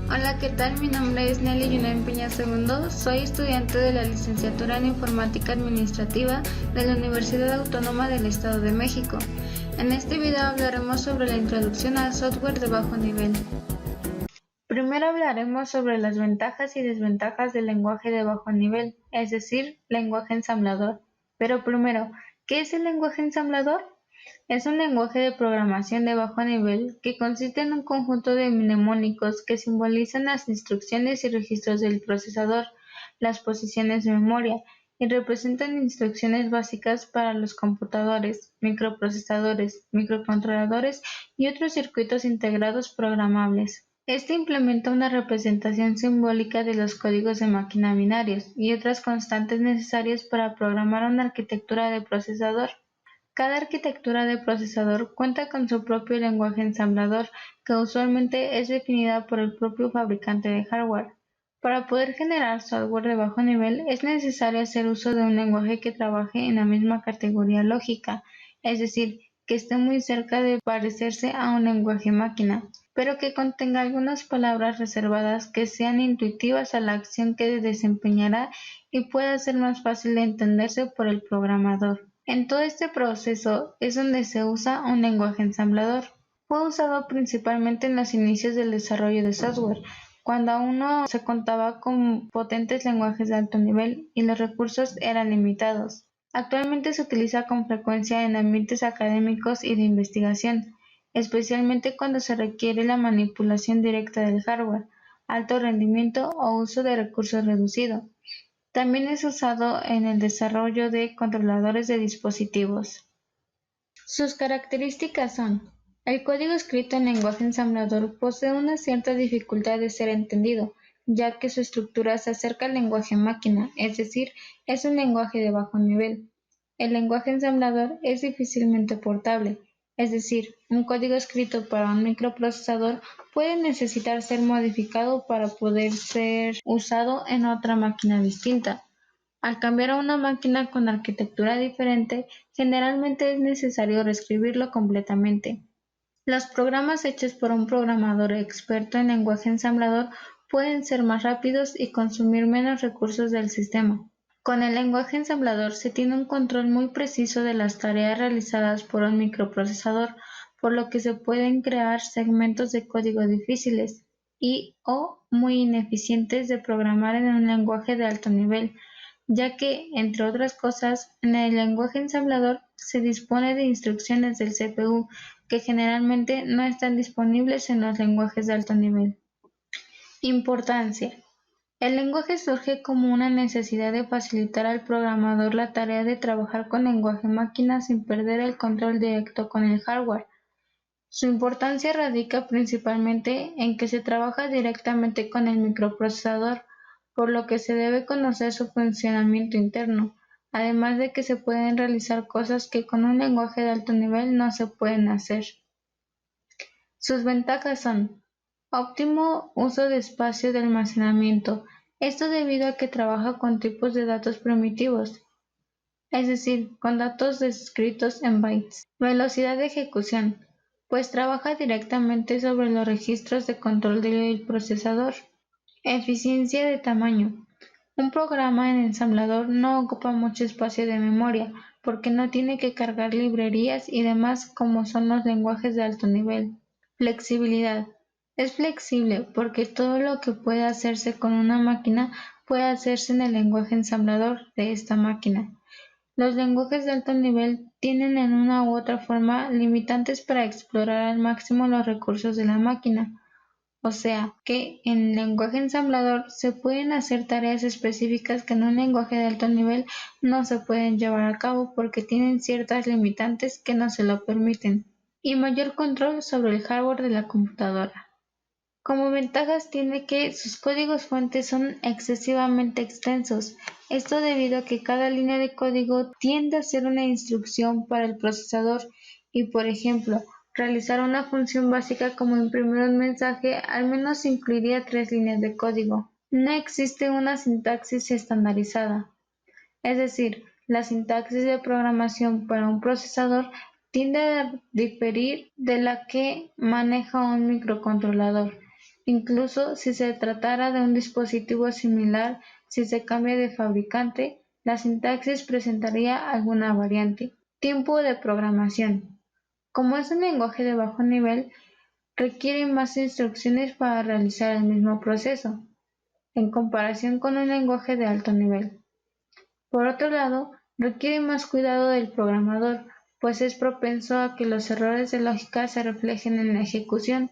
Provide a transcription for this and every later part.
Hola, ¿qué tal? Mi nombre es Nelly Yunen Piña II. Soy estudiante de la licenciatura en Informática Administrativa de la Universidad Autónoma del Estado de México. En este video hablaremos sobre la introducción al software de bajo nivel. Primero hablaremos sobre las ventajas y desventajas del lenguaje de bajo nivel, es decir, lenguaje ensamblador. Pero primero, ¿qué es el lenguaje ensamblador? Es un lenguaje de programación de bajo nivel que consiste en un conjunto de mnemónicos que simbolizan las instrucciones y registros del procesador, las posiciones de memoria, y representan instrucciones básicas para los computadores, microprocesadores, microcontroladores y otros circuitos integrados programables. Este implementa una representación simbólica de los códigos de máquina binarios y otras constantes necesarias para programar una arquitectura de procesador. Cada arquitectura de procesador cuenta con su propio lenguaje ensamblador, que usualmente es definida por el propio fabricante de hardware. Para poder generar software de bajo nivel es necesario hacer uso de un lenguaje que trabaje en la misma categoría lógica, es decir, que esté muy cerca de parecerse a un lenguaje máquina, pero que contenga algunas palabras reservadas que sean intuitivas a la acción que desempeñará y pueda ser más fácil de entenderse por el programador. En todo este proceso es donde se usa un lenguaje ensamblador. Fue usado principalmente en los inicios del desarrollo de software, cuando aún no se contaba con potentes lenguajes de alto nivel y los recursos eran limitados. Actualmente se utiliza con frecuencia en ambientes académicos y de investigación, especialmente cuando se requiere la manipulación directa del hardware, alto rendimiento o uso de recursos reducido. También es usado en el desarrollo de controladores de dispositivos. Sus características son: el código escrito en lenguaje ensamblador posee una cierta dificultad de ser entendido, ya que su estructura se acerca al lenguaje máquina, es decir, es un lenguaje de bajo nivel. El lenguaje ensamblador es difícilmente portable, es decir, un código escrito para un microprocesador puede necesitar ser modificado para poder ser usado en otra máquina distinta. Al cambiar a una máquina con arquitectura diferente, generalmente es necesario reescribirlo completamente. Los programas hechos por un programador experto en lenguaje ensamblador pueden ser más rápidos y consumir menos recursos del sistema. Con el lenguaje ensamblador se tiene un control muy preciso de las tareas realizadas por un microprocesador, por lo que se pueden crear segmentos de código difíciles y o muy ineficientes de programar en un lenguaje de alto nivel, ya que, entre otras cosas, en el lenguaje ensamblador se dispone de instrucciones del CPU que generalmente no están disponibles en los lenguajes de alto nivel. Importancia: el lenguaje surge como una necesidad de facilitar al programador la tarea de trabajar con lenguaje máquina sin perder el control directo con el hardware. Su importancia radica principalmente en que se trabaja directamente con el microprocesador, por lo que se debe conocer su funcionamiento interno, además de que se pueden realizar cosas que con un lenguaje de alto nivel no se pueden hacer. Sus ventajas son: óptimo uso de espacio de almacenamiento, esto debido a que trabaja con tipos de datos primitivos, es decir, con datos escritos en bytes. Velocidad de ejecución, pues trabaja directamente sobre los registros de control del procesador. Eficiencia de tamaño. Un programa en ensamblador no ocupa mucho espacio de memoria, porque no tiene que cargar librerías y demás como son los lenguajes de alto nivel. Flexibilidad. Es flexible porque todo lo que puede hacerse con una máquina puede hacerse en el lenguaje ensamblador de esta máquina. Los lenguajes de alto nivel tienen en una u otra forma limitantes para explorar al máximo los recursos de la máquina, o sea que en lenguaje ensamblador se pueden hacer tareas específicas que en un lenguaje de alto nivel no se pueden llevar a cabo porque tienen ciertas limitantes que no se lo permiten. Y mayor control sobre el hardware de la computadora. Como ventajas tiene que sus códigos fuentes son excesivamente extensos, esto debido a que cada línea de código tiende a ser una instrucción para el procesador y, por ejemplo, realizar una función básica como imprimir un mensaje al menos incluiría 3 líneas de código. No existe una sintaxis estandarizada, es decir, la sintaxis de programación para un procesador tiende a diferir de la que maneja un microcontrolador. Incluso si se tratara de un dispositivo similar, si se cambia de fabricante, la sintaxis presentaría alguna variante. Tiempo de programación. Como es un lenguaje de bajo nivel, requiere más instrucciones para realizar el mismo proceso, en comparación con un lenguaje de alto nivel. Por otro lado, requiere más cuidado del programador, pues es propenso a que los errores de lógica se reflejen en la ejecución.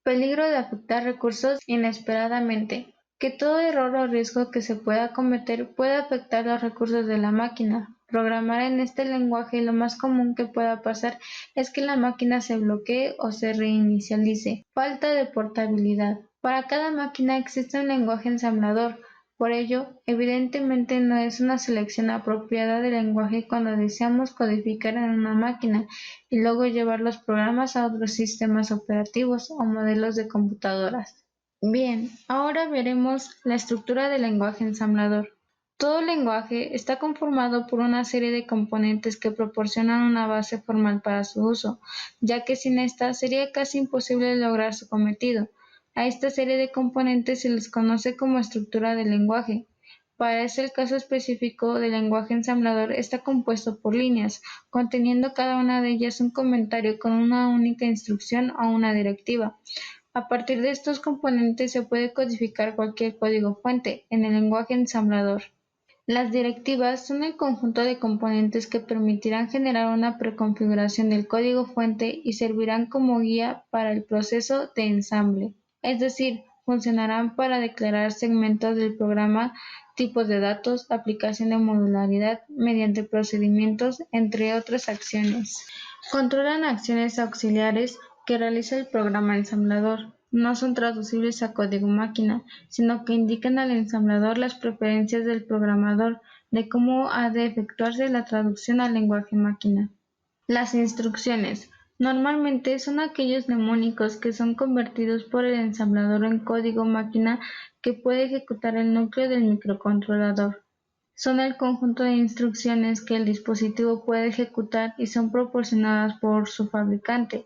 Peligro de afectar recursos inesperadamente. Que todo error o riesgo que se pueda cometer puede afectar los recursos de la máquina. Programar en este lenguaje lo más común que pueda pasar es que la máquina se bloquee o se reinicialice. Falta de portabilidad. Para cada máquina existe un lenguaje ensamblador. Por ello, evidentemente no es una selección apropiada de lenguaje cuando deseamos codificar en una máquina y luego llevar los programas a otros sistemas operativos o modelos de computadoras. Bien, ahora veremos la estructura del lenguaje ensamblador. Todo lenguaje está conformado por una serie de componentes que proporcionan una base formal para su uso, ya que sin esta sería casi imposible lograr su cometido. A esta serie de componentes se les conoce como estructura del lenguaje. Para el caso específico del lenguaje ensamblador está compuesto por líneas, conteniendo cada una de ellas un comentario con una única instrucción o una directiva. A partir de estos componentes se puede codificar cualquier código fuente en el lenguaje ensamblador. Las directivas son el conjunto de componentes que permitirán generar una preconfiguración del código fuente y servirán como guía para el proceso de ensamble. Es decir, funcionarán para declarar segmentos del programa, tipos de datos, aplicación de modularidad mediante procedimientos, entre otras acciones. Controlan acciones auxiliares que realiza el programa ensamblador. No son traducibles a código máquina, sino que indican al ensamblador las preferencias del programador de cómo ha de efectuarse la traducción al lenguaje máquina. Las instrucciones normalmente son aquellos mnemónicos que son convertidos por el ensamblador en código máquina que puede ejecutar el núcleo del microcontrolador. Son el conjunto de instrucciones que el dispositivo puede ejecutar y son proporcionadas por su fabricante,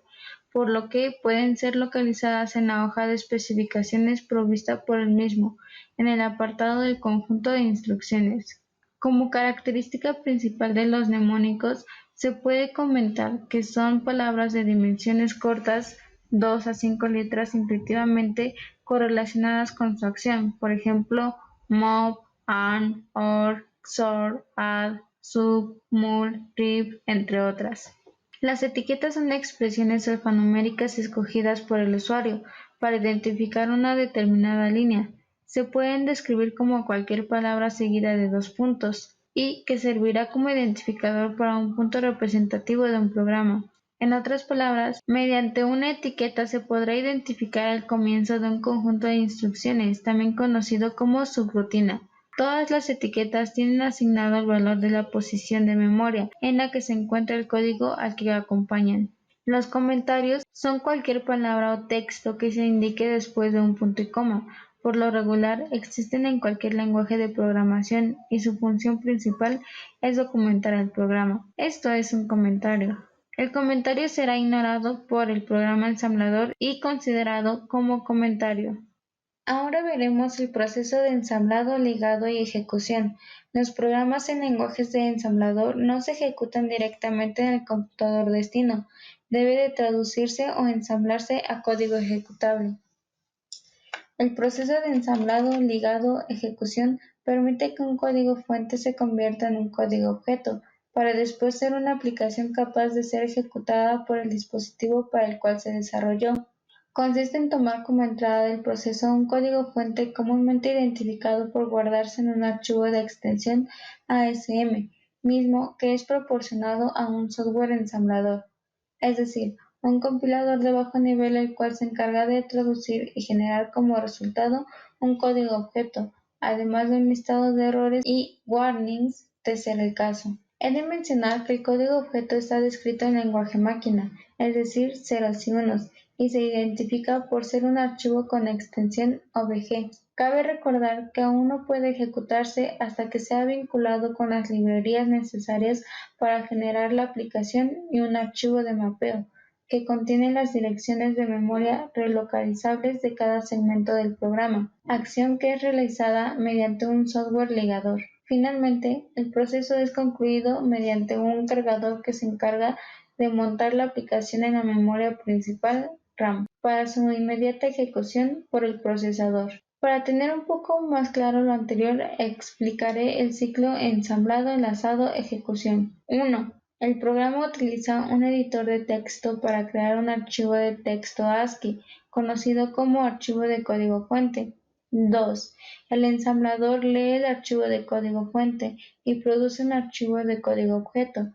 por lo que pueden ser localizadas en la hoja de especificaciones provista por el mismo, en el apartado del conjunto de instrucciones. Como característica principal de los mnemónicos, se puede comentar que son palabras de dimensiones cortas, 2 a 5 letras intuitivamente correlacionadas con su acción, por ejemplo, move, and, or, XOR, add, sub, mul, rib, entre otras. Las etiquetas son expresiones alfanuméricas escogidas por el usuario para identificar una determinada línea. Se pueden describir como cualquier palabra seguida de dos puntos y que servirá como identificador para un punto representativo de un programa. En otras palabras, mediante una etiqueta se podrá identificar el comienzo de un conjunto de instrucciones, también conocido como subrutina. Todas las etiquetas tienen asignado el valor de la posición de memoria en la que se encuentra el código al que acompañan. Los comentarios son cualquier palabra o texto que se indique después de un punto y coma. Por lo regular, existen en cualquier lenguaje de programación y su función principal es documentar el programa. Esto es un comentario. El comentario será ignorado por el programa ensamblador y considerado como comentario. Ahora veremos el proceso de ensamblado, ligado y ejecución. Los programas en lenguajes de ensamblador no se ejecutan directamente en el computador destino. Debe de traducirse o ensamblarse a código ejecutable. El proceso de ensamblado, ligado, ejecución permite que un código fuente se convierta en un código objeto, para después ser una aplicación capaz de ser ejecutada por el dispositivo para el cual se desarrolló. Consiste en tomar como entrada del proceso un código fuente comúnmente identificado por guardarse en un archivo de extensión ASM, mismo que es proporcionado a un software ensamblador, es decir, un compilador de bajo nivel el cual se encarga de traducir y generar como resultado un código objeto, además de un listado de errores y warnings de ser el caso. He de mencionar que el código objeto está descrito en lenguaje máquina, es decir, ceros y unos, y se identifica por ser un archivo con extensión OBJ. Cabe recordar que aún no puede ejecutarse hasta que sea vinculado con las librerías necesarias para generar la aplicación y un archivo de mapeo, que contiene las direcciones de memoria relocalizables de cada segmento del programa, acción que es realizada mediante un software ligador. Finalmente, el proceso es concluido mediante un cargador que se encarga de montar la aplicación en la memoria principal RAM para su inmediata ejecución por el procesador. Para tener un poco más claro lo anterior, explicaré el ciclo ensamblado, enlazado, ejecución. 1. El programa utiliza un editor de texto para crear un archivo de texto ASCII, conocido como archivo de código fuente. 2. El ensamblador lee el archivo de código fuente y produce un archivo de código objeto,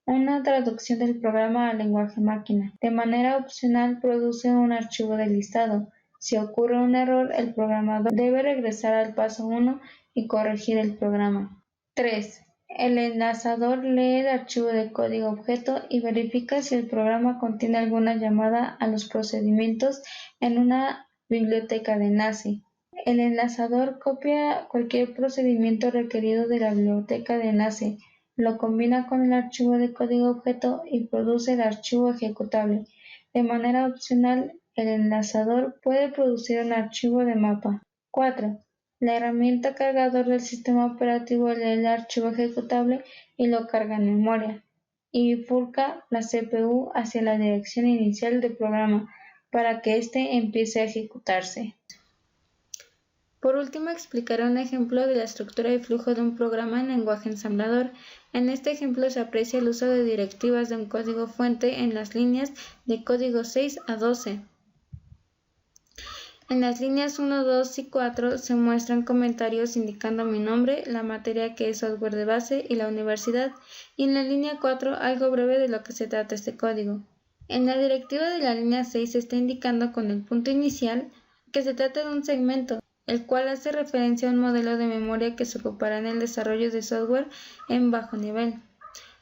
una traducción del programa al lenguaje máquina. De manera opcional produce un archivo de listado. Si ocurre un error, el programador debe regresar al paso 1 y corregir el programa. 3. El enlazador lee el archivo de código objeto y verifica si el programa contiene alguna llamada a los procedimientos en una biblioteca de enlace. El enlazador copia cualquier procedimiento requerido de la biblioteca de enlace, lo combina con el archivo de código objeto y produce el archivo ejecutable. De manera opcional, el enlazador puede producir un archivo de mapa. 4. La herramienta cargador del sistema operativo lee el archivo ejecutable y lo carga en memoria, y bifurca la CPU hacia la dirección inicial del programa para que éste empiece a ejecutarse. Por último, explicaré un ejemplo de la estructura y flujo de un programa en lenguaje ensamblador. En este ejemplo se aprecia el uso de directivas de un código fuente en las líneas de código 6 a 12. En las líneas 1, 2 y 4 se muestran comentarios indicando mi nombre, la materia que es software de base y la universidad, y en la línea 4 algo breve de lo que se trata este código. En la directiva de la línea 6 se está indicando con el punto inicial que se trata de un segmento, el cual hace referencia a un modelo de memoria que se ocupará en el desarrollo de software en bajo nivel.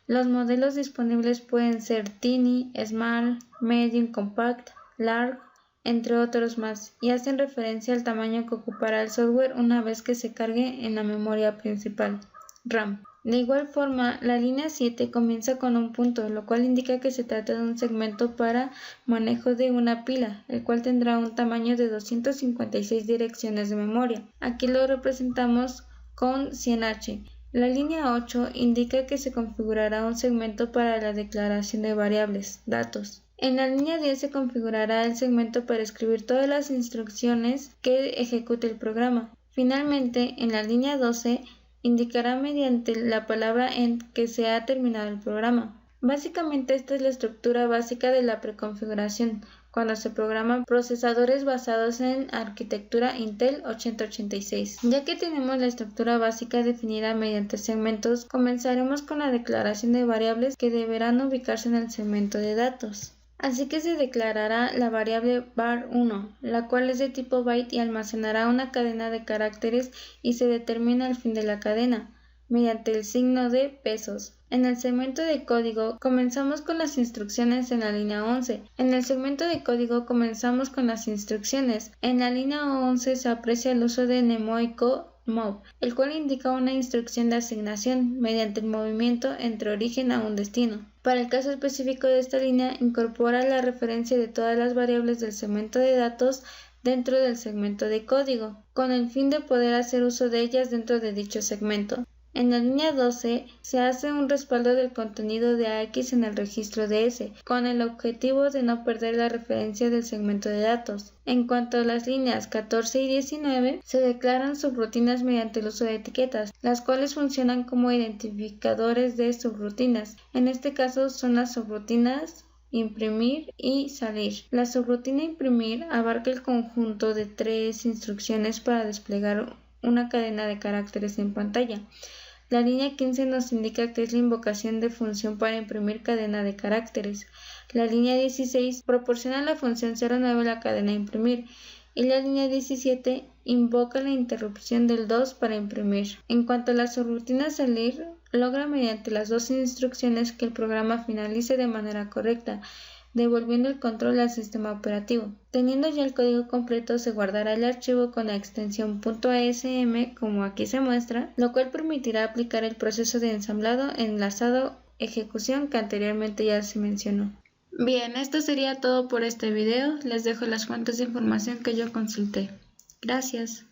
Los modelos disponibles pueden ser Tiny, Small, Medium, Compact, Large, entre otros más, y hacen referencia al tamaño que ocupará el software una vez que se cargue en la memoria principal, RAM. De igual forma, la línea 7 comienza con un punto, lo cual indica que se trata de un segmento para manejo de una pila, el cual tendrá un tamaño de 256 direcciones de memoria. Aquí lo representamos con 100H. La línea 8 indica que se configurará un segmento para la declaración de variables, datos. En la línea 10 se configurará el segmento para escribir todas las instrucciones que ejecute el programa. Finalmente, en la línea 12 indicará mediante la palabra end que se ha terminado el programa. Básicamente esta es la estructura básica de la preconfiguración cuando se programan procesadores basados en arquitectura Intel 8086. Ya que tenemos la estructura básica definida mediante segmentos, comenzaremos con la declaración de variables que deberán ubicarse en el segmento de datos. Así que se declarará la variable var1, la cual es de tipo byte y almacenará una cadena de caracteres y se determina el fin de la cadena, mediante el signo de pesos. En el segmento de código comenzamos con las instrucciones en la línea 11. En el segmento de código comenzamos con las instrucciones. En la línea 11 se aprecia el uso de mnemoico mov, el cual indica una instrucción de asignación mediante el movimiento entre origen a un destino. Para el caso específico de esta línea, incorpora la referencia de todas las variables del segmento de datos dentro del segmento de código, con el fin de poder hacer uso de ellas dentro de dicho segmento. En la línea 12 se hace un respaldo del contenido de AX en el registro de S, con el objetivo de no perder la referencia del segmento de datos. En cuanto a las líneas 14 y 19, se declaran subrutinas mediante el uso de etiquetas, las cuales funcionan como identificadores de subrutinas. En este caso son las subrutinas imprimir y salir. La subrutina imprimir abarca el conjunto de 3 instrucciones para desplegar una cadena de caracteres en pantalla. La línea 15 nos indica que es la invocación de función para imprimir cadena de caracteres. La línea 16 proporciona la función 09 la cadena imprimir y la línea 17 invoca la interrupción del 2 para imprimir. En cuanto a la subrutina salir, logra mediante las 2 instrucciones que el programa finalice de manera correcta, devolviendo el control al sistema operativo. Teniendo ya el código completo, se guardará el archivo con la extensión .asm, como aquí se muestra, lo cual permitirá aplicar el proceso de ensamblado, enlazado, ejecución que anteriormente ya se mencionó. Bien, esto sería todo por este video. Les dejo las fuentes de información que yo consulté. Gracias.